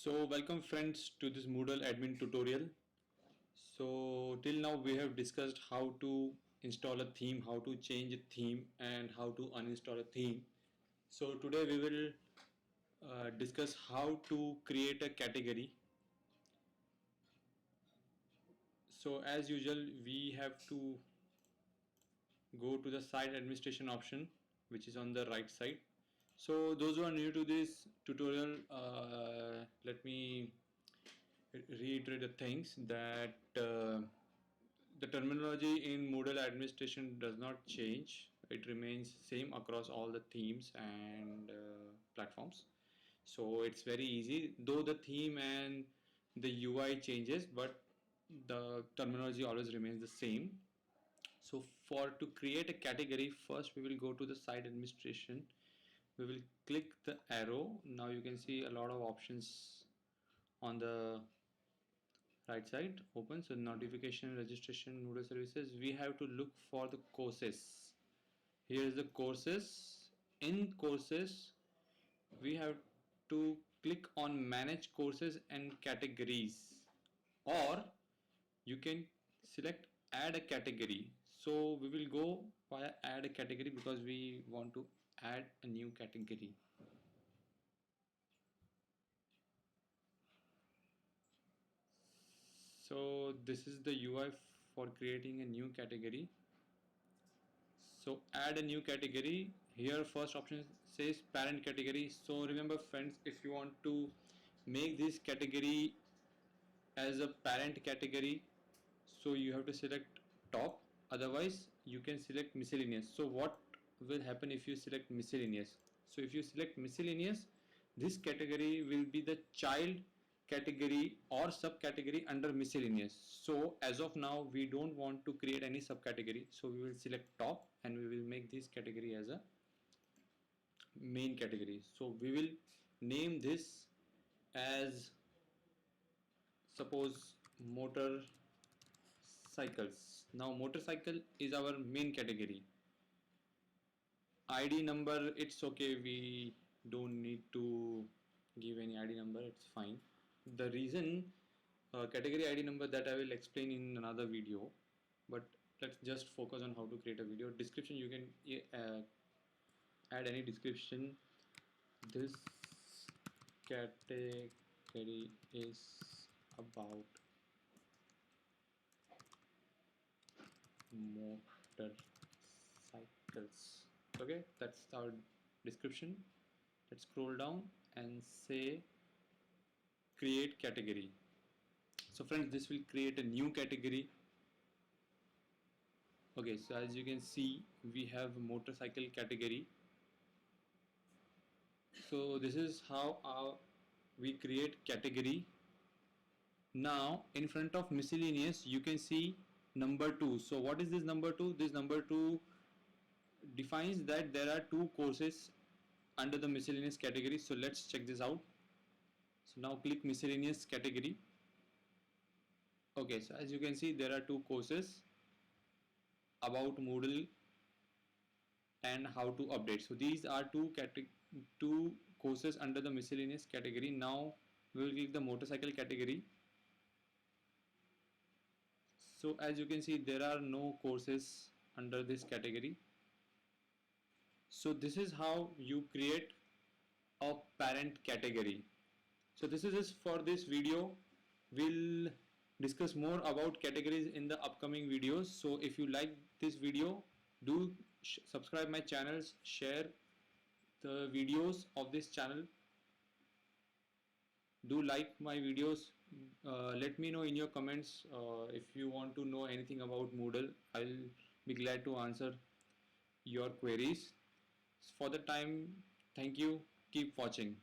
So welcome friends to this Moodle admin tutorial. So till now we have discussed how to install a theme, how to change a theme and how to uninstall a theme. So today we will discuss how to create a category. So as usual we have to go to the site administration option which is on the right side. So those who are new to this tutorial, let me reiterate the things that the terminology in Moodle administration does not change. It remains same across all the themes and platforms. So it's very easy, though the theme and the UI changes, but the terminology always remains the same. So for to create a category, first we will go to the site administration. We will click the arrow. Now you can see a lot of options on the right side open. So notification, registration, Moodle services. We have to look for the courses. Here is the courses. In courses, we have to click on manage courses and categories, or you can select add a category. So we will go via add a category because we want to add a new category. So this is the UI for creating a new category. So add a new category. Here first option says parent category. So remember friends, if you want to make this category as a parent category, so you have to select top, otherwise you can select miscellaneous. So what will happen if you select miscellaneous? So if you select miscellaneous, this category will be the child category or subcategory under miscellaneous. So as of now we don't want to create any subcategory, so we will select top and we will make this category as a main category. So we will name this as, suppose, motor cycles. Now motorcycle is our main category. ID number, it's okay, we don't need to give any ID number, it's fine. The reason category ID number, that I will explain in another video, but let's just focus on how to create a video. Description, you can add any description. This category is about motorcycles. Okay, that's our description. Let's scroll down and say create category. So friends, this will create a new category. Okay, so as you can see we have motorcycle category. So this is how we create category. Now in front of miscellaneous you can see number 2. So what is this number 2? This number 2 defines that there are two courses under the miscellaneous category. So let's check this out. So now click miscellaneous category. Okay, so as you can see there are two courses, about Moodle and how to update. So these are two courses under the miscellaneous category. Now we will click the motorcycle category. So as you can see there are no courses under this category. So this is how you create a parent category. So this is it for this video. We'll discuss more about categories in the upcoming videos. So if you like this video, do subscribe my channels, share the videos of this channel, do like my videos. Let me know in your comments if you want to know anything about Moodle. I'll be glad to answer your queries. For the time, thank you, keep watching.